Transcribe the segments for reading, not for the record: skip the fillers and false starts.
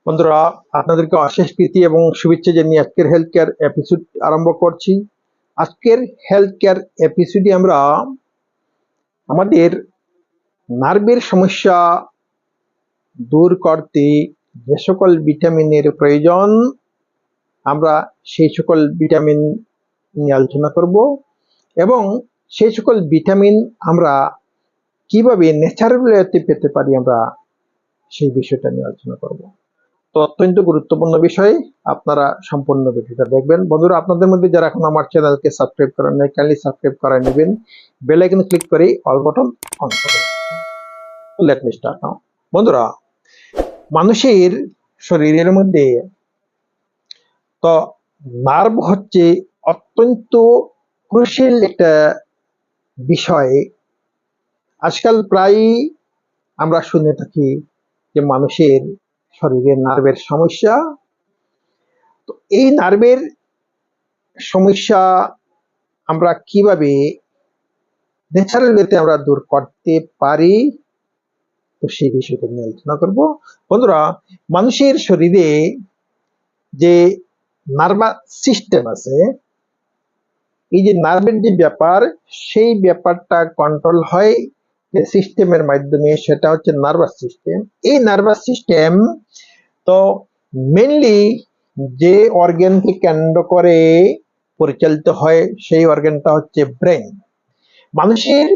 বন্ধুরা, আপনাদেরকে অশেষ প্রীতি এবং শুভেচ্ছা জানিয়ে আজকের হেলথ কেয়ার এপিসোড আরম্ভ করছি। আজকের হেলথ কেয়ার এপিসোডে আমরা আমাদের নার্ভের সমস্যা দূর করতে যে সকল ভিটামিনের প্রয়োজন, আমরা সেই সকল ভিটামিন নিয়ে আলোচনা করব এবং সেই সকল ভিটামিন আমরা কিভাবে ন্যাচারাল ওয়েতে পেতে পারি, আমরা সেই বিষয়টা নিয়ে আলোচনা করব। তো অত্যন্ত গুরুত্বপূর্ণ বিষয়, আপনারা সম্পূর্ণ ভিডিওটা দেখবেন। বন্ধুরা, আপনাদের মধ্যে যারা এখন আমার চ্যানেলকে সাবস্ক্রাইব করেন নাই, কাইন্ডলি সাবস্ক্রাইব করে নেবেন, বেল আইকন ক্লিক করে অল বাটন অন করবেন। Let me start now. বন্ধুরা, মানুষের শরীরের মধ্যে তো নার্ভ হচ্ছে অত্যন্ত ক্রুশিয়াল একটা বিষয়। আজকাল প্রায় আমরা শুনে থাকি যে মানুষের শরীরে নার্ভের সমস্যা। তো এই নার্ভের সমস্যা আমরা কিভাবে ন্যাচারাল ওয়েতে আমরা দূর করতে পারি, তো সেই বিষয়টা নিয়ে আলোচনা করবো। বন্ধুরা, মানুষের শরীরে যে নার্ভাস সিস্টেম আছে, এই যে নার্ভের যে ব্যাপার, সেই ব্যাপারটা কন্ট্রোল হয় যে সিস্টেমের মাধ্যমে, সেটা হচ্ছে নার্ভাস সিস্টেম। এই নার্ভাস সিস্টেম তো মেনলি যে অর্গানকে কেন্দ্র করে পরিচালিত হয়, সেই অর্গানটা হচ্ছে ব্রেন। মানুষের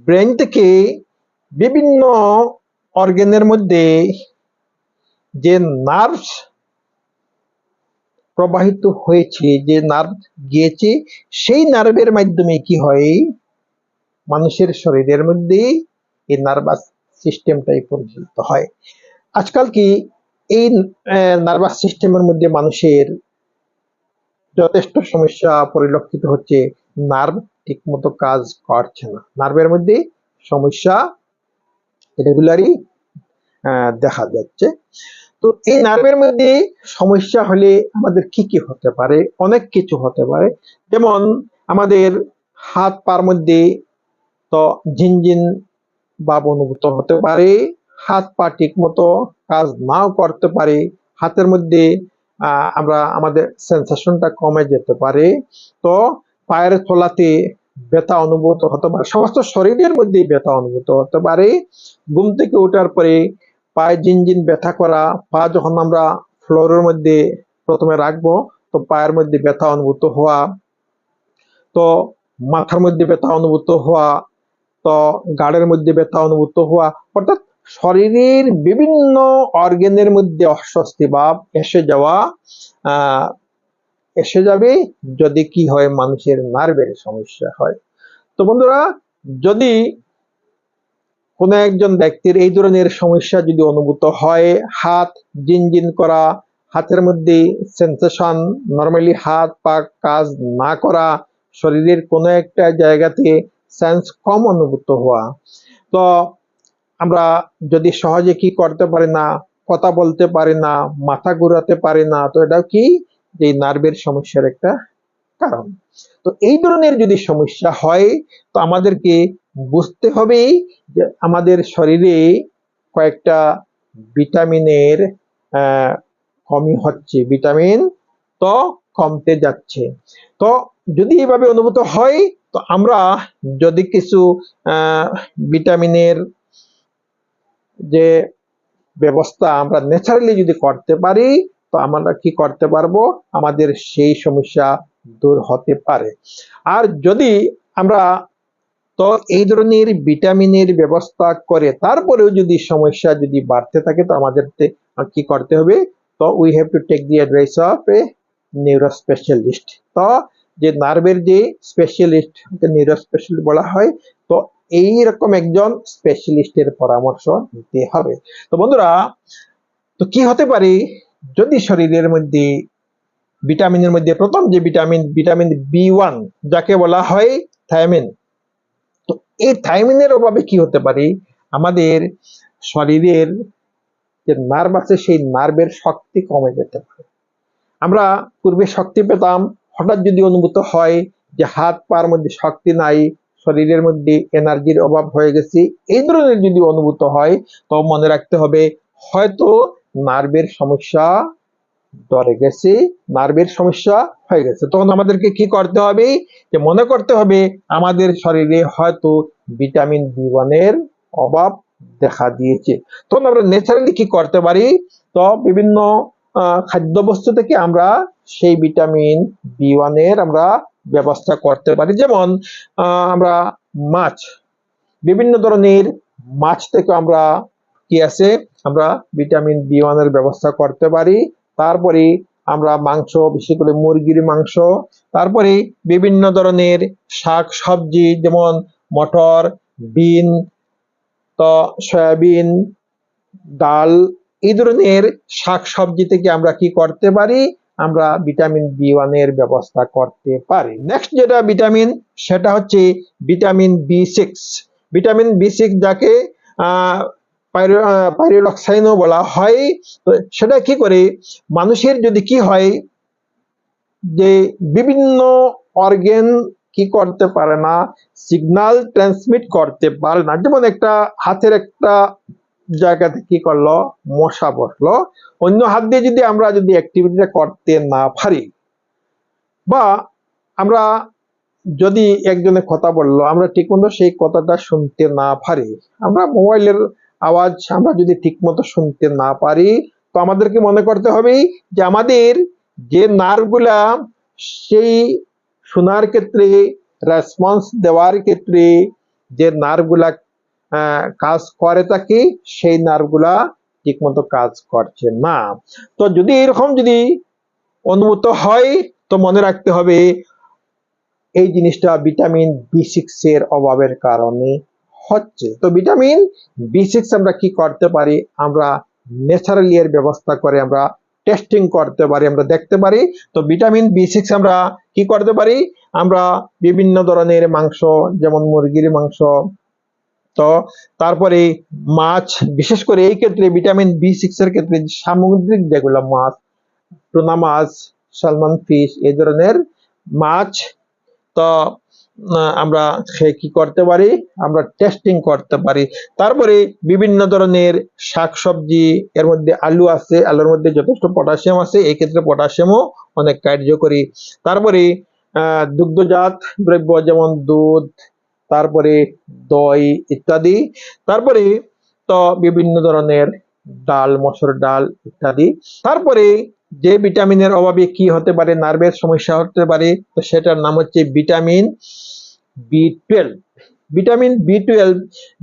ব্রেন থেকে বিভিন্ন অর্গানের মধ্যে যে নার্ভ প্রবাহিত হয়েছে, যে নার্ভ গিয়েছে, সেই নার্ভের মাধ্যমে কি হয়, মানুষের শরীরের মধ্যে এই নার্ভাস সিস্টেমটাই পরিচালিত হয়। আজকাল কি এই নার্ভাস সিস্টেমের মধ্যে মানুষের যথেষ্ট সমস্যা পরিলক্ষিত হচ্ছে। নার্ভ ঠিক মতো কাজ করছে না, নার্ভের মধ্যে সমস্যা রেগুলারই দেখা যাচ্ছে। তো এই নার্ভের মধ্যে সমস্যা হলে আমাদের কি কি হতে পারে? অনেক কিছু হতে পারে। যেমন আমাদের হাত পার মধ্যে তো ঝিনঝিন ভাব অনুভূত হতে পারে, হাত পা ঠিক মতো কাজ নাও করতে পারে, হাতের মধ্যে আমরা আমাদের সেন্সেশনটা কমে যেতে পারে, তো পায়ের তলাতে ব্যথা অনুভূত হতে পারে, সমস্ত শরীরের মধ্যে ব্যথা অনুভূত হতে পারে। ঘুম থেকে ওঠার পরে পায়ে ঝিনঝিন ব্যথা করা, পা যখন আমরা ফ্লোরের মধ্যে প্রথমে রাখবো তো পায়ের মধ্যে ব্যথা অনুভূত হওয়া, তো মাথার মধ্যে ব্যথা অনুভূত হওয়া, তো গাড়ের মধ্যে ব্যথা অনুভূত হওয়া, অর্থাৎ শরীরের বিভিন্ন অর্গানের মধ্যে অস্বস্তি ভাব এসে যাবে যদি কি হয়, মানুষের নার্ভের সমস্যা হয়। তো বন্ধুরা, যদি কোনো একজন ব্যক্তির এই ধরনের সমস্যা যদি অনুভূত হয়, হাত জিনজিন করা, হাতের মধ্যে সেন্সেশন, নর্মালি হাত পা কাজ না করা, শরীরের কোনো একটা জায়গাতে সেন্স কম অনুভূত হওয়া, তো আমরা যদি সহজে কি করতে পারি না, কথা বলতে পারি না, মাথা ঘুরাতে পারি না, তো এটা কি যে নার্ভের সমস্যার একটা কারণ। তো এই ধরনের যদি সমস্যা হয়, তো আমাদেরকে বুঝতে হবে যে আমাদের শরীরে কয়েকটা ভিটামিনের কমি হচ্ছে, ভিটামিন তো কমতে যাচ্ছে। তো যদি এইভাবে অনুভূত হয়, তো আমরা যদি কিছু ভিটামিনের যে ব্যবস্থা আমরা ন্যাচারালি যদি করতে পারি, তো আমরা কি করতে পারবো, আমাদের সেই সমস্যা দূর হতে পারে। আর যদি আমরা তো এই ধরনের ভিটামিনের ব্যবস্থা করে তারপরেও যদি সমস্যা যদি বাড়তে থাকে, তো আমাদের কি করতে হবে, তো we have to take the advice of a neuro specialist. তো যে নার্ভের যে স্পেশালিস্ট, নিউরো স্পেশালিস্ট বলা হয়, তো এইরকম একজন স্পেশালিস্টের পরামর্শ নিতে হবে। তো বন্ধুরা, তো কি হতে পারে যদি শরীরের মধ্যে ভিটামিনের মধ্যে প্রথম যে ভিটামিন বি1, যাকে বলা হয় থায়ামিন, তো এই থায়ামিনের অভাবে কি হতে পারে, আমাদের শরীরের যে নার্ভ আছে সেই নার্ভের শক্তি কমে যেতে পারে। আমরা পূর্বে শক্তি পেতাম, হঠাৎ যদি অনুভূত হয় যে হাত পার মধ্যে শক্তি নাই, শরীরের মধ্যে এনার্জির অভাব হয়ে গেছে, এই ধরনের যদি অনুভূত হয়, তো মনে রাখতে হবে হয়তো নার্ভের সমস্যা ধরে গেছে, নার্ভের সমস্যা হয়ে গেছে, তখন আমাদেরকে কি করতে হবে, যে মনে করতে হবে আমাদের শরীরে হয়তো ভিটামিন বি1 এর অভাব দেখা দিয়েছে। তখন আমরা ন্যাচারালি কি করতে পারি, তো বিভিন্ন খাদ্যবস্তু থেকে আমরা সেই ভিটামিন বি1 এর আমরা ব্যবস্থা করতে পারি। যেমন আমরা মাছ, বিভিন্ন ধরনের মাছ থেকে আমরা কি আছে, আমরা ভিটামিন বি1 এর ব্যবস্থা করতে পারি। তারপরে আমরা মাংস, বিশেষ করে মুরগির মাংস, তারপরে বিভিন্ন ধরনের শাক সবজি, যেমন মটর, বিন, তো সয়াবিন, ডাল, এই ধরনের শাক সবজি থেকে আমরা কি করতে পারি, আমরা ভিটামিন বি1 এর ব্যবস্থা করতে পারি। নেক্সট যেটা ভিটামিন, সেটা হচ্ছে ভিটামিন বি6। ভিটামিন বি6 যাকে পাইরিডক্সাইনও বলা হয়। তো সেটা কি করে, মানুষের যদি কি হয় যে বিভিন্ন অর্গান কি করতে পারে না, সিগন্যাল ট্রান্সমিট করতে পারে না। যেমন একটা হাতের একটা জায়গাতে কি করলো, মশা বসলো, অন্য হাত দিয়ে যদি আমরা যদি অ্যাক্টিভিটিটা করতে না পারি, বা আমরা যদি একজনের কথা বললো, আমরা ঠিকমতো সেই কথাটা শুনতে না পারি, আমরা মোবাইলের আওয়াজ আমরা যদি ঠিকমতো শুনতে না পারি, তো আমাদেরকে মনে করতে হবে যে আমাদের যে নার্ভগুলা সেই শোনার ক্ষেত্রে, রেসপন্স দেওয়ার ক্ষেত্রে যে নার্ভগুলা কাজ করে থাকে, সেই নার্ভগুলা ঠিকমতো কাজ করছে না। তো যদি এরকম যদি অনুভূত হয়, তো মনে রাখতে হবে এই জিনিসটা ভিটামিন বি6 এর অভাবের কারণে হচ্ছে। তো ভিটামিন বি6 আমরা কি করতে পারি, আমরা ন্যাচারালি এর ব্যবস্থা করে আমরা টেস্টিং করতে পারি, আমরা দেখতে পারি। তো ভিটামিন বি6 আমরা কি করতে পারি, আমরা বিভিন্ন ধরনের মাংস, যেমন মুরগির মাংস, তো তারপরে মাছ, বিশেষ করে এই ক্ষেত্রে ভিটামিন বি6 এর ক্ষেত্রে সামুদ্রিক যেগুলো মাছ, টুনা মাছ, সালমন ফিশ, এই ধরনের মাছ, তো আমরা কি করতে পারি, আমরা টেস্টিং করতে পারি। তারপরে বিভিন্ন ধরনের শাকসবজি, এর মধ্যে আলু আছে, আলুর মধ্যে যথেষ্ট পটাশিয়াম আছে, এই ক্ষেত্রে পটাশিয়ামও অনেক কার্যকরী। তারপরে দুগ্ধজাত দ্রব্য, যেমন দুধ, তারপরে দই ইত্যাদি। তারপরে তো বিভিন্ন ধরনের ডাল, মসুর ডাল ইত্যাদি। তারপরে যে ভিটামিনের অভাবে কি হতে পারে, নার্ভের সমস্যা হতে পারে, তো সেটার নাম হচ্ছে ভিটামিন বি12। ভিটামিন বি12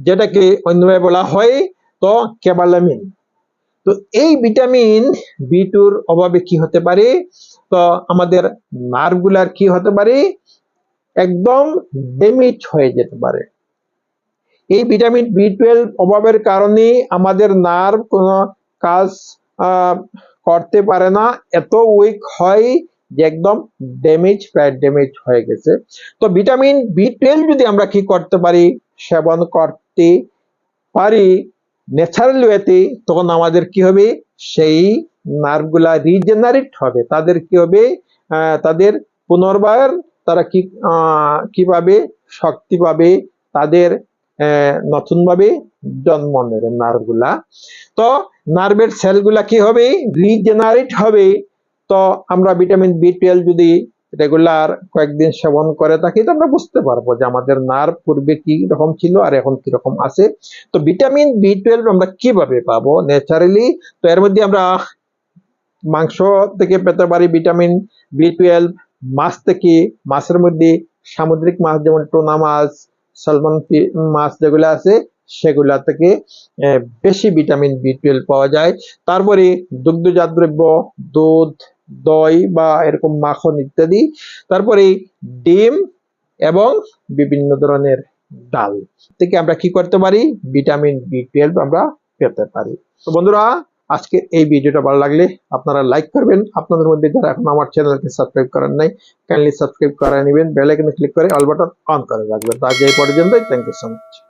যেটাকে অন্যভাবে বলা হয় তো ক্যাবালামিন। তো এই ভিটামিন বি2 অভাবে কি হতে পারে, তো আমাদের নার্ভগুলার কি হতে পারে, একদম ড্যামেজ হয়ে যেতে পারে। এই ভিটামিন বি12 অভাবের কারণে আমাদের নার্ভ কোনো কাজ করতে পারে না, এত উইক হয় যে একদম প্রায় ড্যামেজ হয়ে গেছে। তো ভিটামিন বি12 যদি আমরা কি করতে পারি, সেবন করতে পারি ন্যাচারাল ওয়েতে, তখন আমাদের কি হবে, সেই নার্ভগুলা রিজেনারেট হবে, তাদের কি হবে, তাদের পুনর্বার তারা কি পাবে, শক্তি পাবে, তাদের নতুন ভাবে জন্ম নেবে নার্ভগুলা। তো নার্ভের সেলগুলা কি হবে, রিজেনারেট হবে। তো আমরা ভিটামিন বি12 যদি রেগুলার কয়েকদিন সেবন করে থাকি, তো আমরা বুঝতে পারবো যে আমাদের নার্ভ পূর্বে কি রকম ছিল আর এখন কি রকম আছে। তো ভিটামিন বি12 আমরা কিভাবে পাবো ন্যাচারালি, তো এর মধ্যে আমরা মাংস থেকে পেতে পারি ভিটামিন বি12, মাছ থেকে, মাছের মধ্যে সামুদ্রিক মাছ, যেমন টুনা মাছ, সালমন মাছ যেগুলো আছে, সেগুলা থেকে বেশি ভিটামিন বি12 পাওয়া যায়। তারপরে দুগ্ধজাত দ্রব্য, দুধ, দই বা এরকম মাখন ইত্যাদি। তারপরে ডিম এবং বিভিন্ন ধরনের ডাল থেকে আমরা কি করতে পারি, ভিটামিন বি12 আমরা পেতে পারি। তো বন্ধুরা, আজকে এই ভিডিওটা ভালো লাগলে আপনারা লাইক করবেন। আপনাদের মধ্যে যারা এখন আমার চ্যানেলকে সাবস্ক্রাইব করেন নাই, কাইন্ডলি সাবস্ক্রাইব করে নেবেন, বেল আইকনে ক্লিক করে অল বাটন অন করে রাখবেন। তো আজ এই পর্যন্তই, থ্যাংক ইউ সো মাচ।